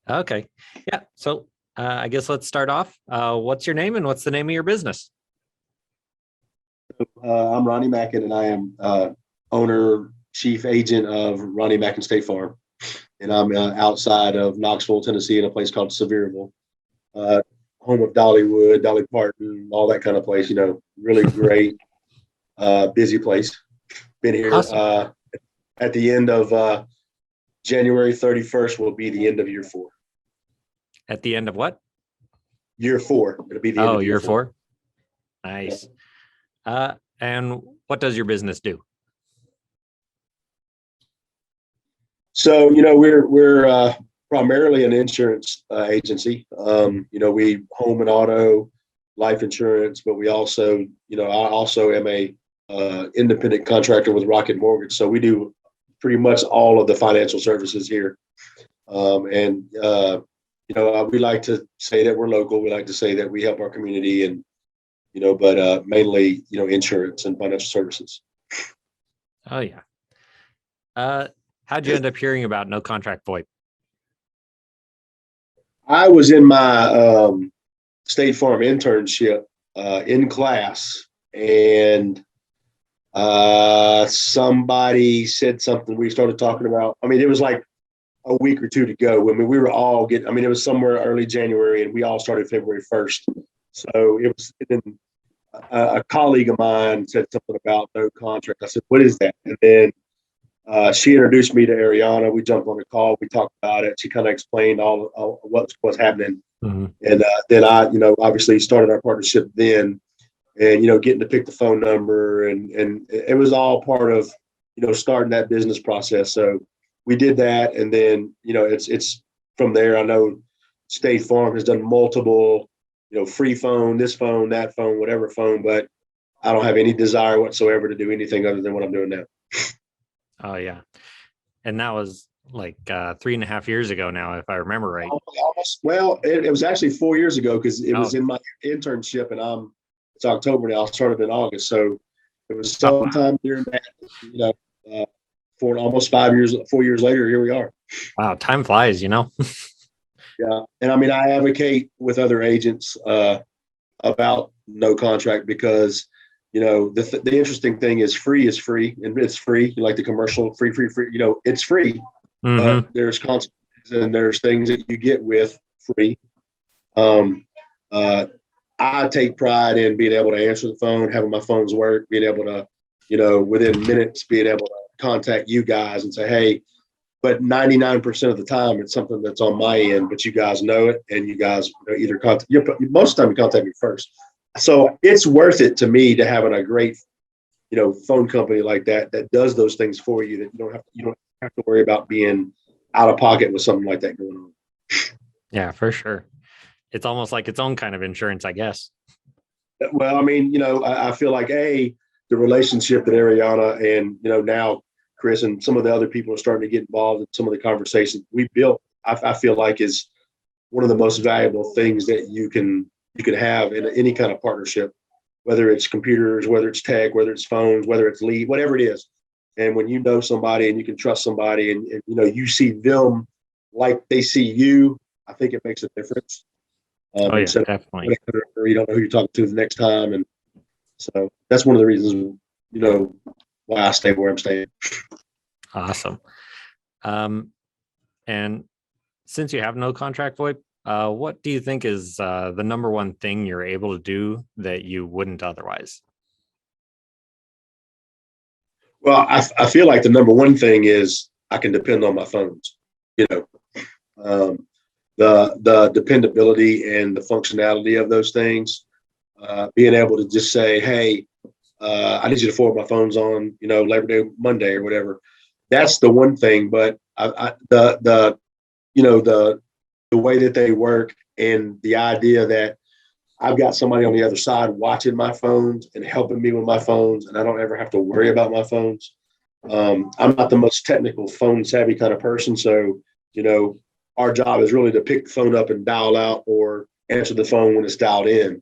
Okay. Yeah. So I guess let's start off. What's your name and what's the name of your business? I'm Ronnie Mackin, and I am owner, chief agent of Ronnie Mackin State Farm. And I'm outside of Knoxville, Tennessee, in a place called Sevierville, uh, home of Dollywood, Dolly Parton, all that kind of place. Really great, busy place. Been here Awesome. at the end of January 31st will be the end of year four. At the end of what? Year four. It'll be the end Oh, of year year four. four. Nice. And what does your business do? So, we're primarily an insurance agency. We home and auto, life insurance, but we also, I also am a independent contractor with Rocket Mortgage. So we do pretty much all of the financial services here. We like to say that we're local. We like to say that we help our community, and but mainly, insurance and financial services. Oh, yeah. How'd you end up hearing about no contract VoIP? I was in my State Farm internship in class, and somebody said something. We started talking about. I mean, it was like a week or two to go. I mean, we were all getting. I mean, it was somewhere early January, and we all started February 1st. So it was. And then a colleague of mine said something about no contract. I said, "What is that?" And then she introduced me to Ariana. We jumped on the call. We talked about it. She kind of explained all what's happening. Mm-hmm. And then I, obviously started our partnership then, and getting to pick the phone number, and it was all part of starting that business process. So we did that, and then it's from there. I know State Farm has done multiple, free phone, this phone, that phone, whatever phone, but I don't have any desire whatsoever to do anything other than what I'm doing now. Oh, yeah. And that was like 3.5 years ago now, if I remember right. Almost. Well, it was actually 4 years ago, because it was Oh. in my internship, and it's October now. I started in August, so it was sometime during that. For almost 5 years, 4 years later, here we are. Wow, time flies, Yeah, and I mean, I advocate with other agents about no contract, because the interesting thing is free, and it's free. Like the commercial, free. It's free. Mm-hmm. There's consequences, and there's things that you get with free. I take pride in being able to answer the phone, having my phones work, being able to, within minutes, being able to contact you guys and say, hey. But 99% of the time, it's something that's on my end, but you guys know it, and you guys either contact. Most of the time, you contact me first. So it's worth it to me to having a great, phone company like that does those things for you, that you don't have to worry about being out of pocket with something like that going on. Yeah, for sure. It's almost like its own kind of insurance, I guess. Well, I mean, I feel like the relationship that Ariana and now Chris and some of the other people are starting to get involved in some of the conversations we built. I feel like is one of the most valuable things that you can have in any kind of partnership, whether it's computers, whether it's tech, whether it's phones, whether it's lead, whatever it is. And when you know somebody and you can trust somebody, and you see them like they see you, I think it makes a difference. Oh, yeah, definitely. Or you don't know who you're talking to the next time. And so that's one of the reasons, why I stay where I'm staying. Awesome. And since you have no contract VoIP, what do you think is the number one thing you're able to do that you wouldn't otherwise? Well, I feel like the number one thing is I can depend on my phones. The dependability and the functionality of those things, being able to just say, hey, I need you to forward my phones on, Labor Day, Monday, or whatever. That's the one thing. But the way that they work, and the idea that I've got somebody on the other side watching my phones and helping me with my phones, and I don't ever have to worry about my phones. I'm not the most technical phone savvy kind of person. So, our job is really to pick the phone up and dial out, or answer the phone when it's dialed in.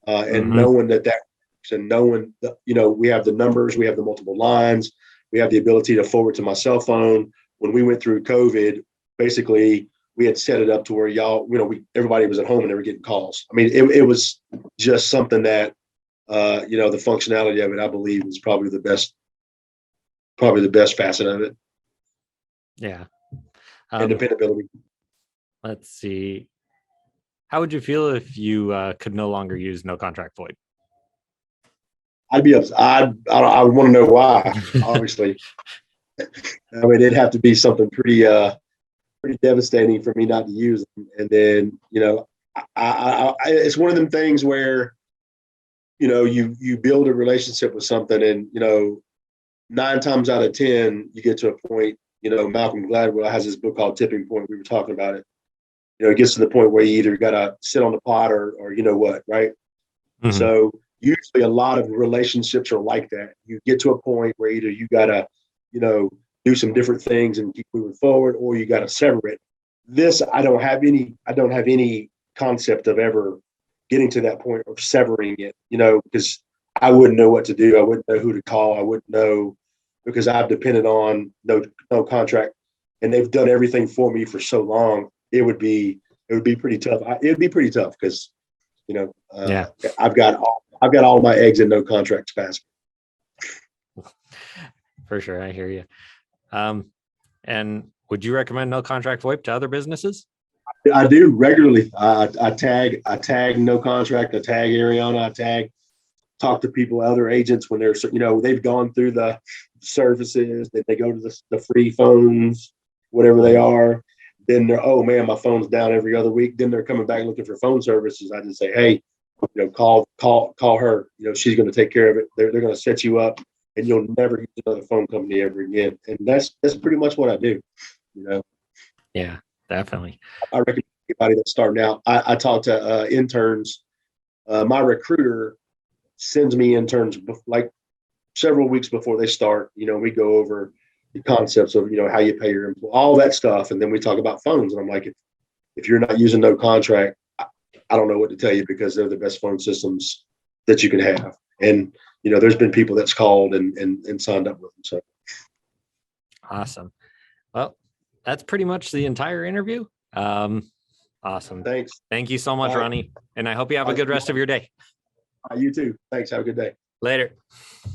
And knowing that works, and knowing that, we have the numbers, we have the multiple lines, we have the ability to forward to my cell phone. When we went through COVID, basically we had set it up to where y'all, everybody was at home and they were getting calls. I mean, it was just something that, the functionality of it, I believe, is probably the best facet of it. Yeah. And dependability. Let's see. How would you feel if you could no longer use no contract VoIP? I'd be upset. I want to know why, obviously. I mean, it'd have to be something pretty devastating for me not to use them. And then, it's one of them things where, you build a relationship with something, and 9 times out of 10, you get to a point. Malcolm Gladwell has this book called Tipping Point. We were talking about it. It gets to the point where you either got to sit on the pot or you know what, right? Mm-hmm. So usually a lot of relationships are like that. You get to a point where either you got to, do some different things and keep moving forward, or you got to sever it. This, I don't have any concept of ever getting to that point of severing it, because I wouldn't know what to do. I wouldn't know who to call. I wouldn't know, because I've depended on no contract, and they've done everything for me for so long. It would be pretty tough. It'd be pretty tough because, I've got all my eggs in no contracts basket. For sure, I hear you. And would you recommend no contract VoIP to other businesses? I do regularly. I tag no contract. I tag Ariana. Talk to people, other agents, when they're, they've gone through the services, that they go to the free phones, whatever they are. Then they're, oh man, my phone's down every other week. Then they're coming back looking for phone services. I just say, hey, call her. She's going to take care of it. They're going to set you up, and you'll never use another phone company ever again. And that's pretty much what I do. Yeah, definitely. I recommend anybody that's starting out. I talk to interns. My recruiter sends me interns like several weeks before they start. We go over the concepts of how you pay your employee, all that stuff, and then we talk about phones. And I'm like, if you're not using no contract, I don't know what to tell you, because they're the best phone systems that you can have. And there's been people that's called and signed up with them. So awesome. Well, that's pretty much the entire interview. Awesome. Thanks. Thank you so much, Ronnie. And I hope you have a good rest of your day. You too. Thanks. Have a good day. Later.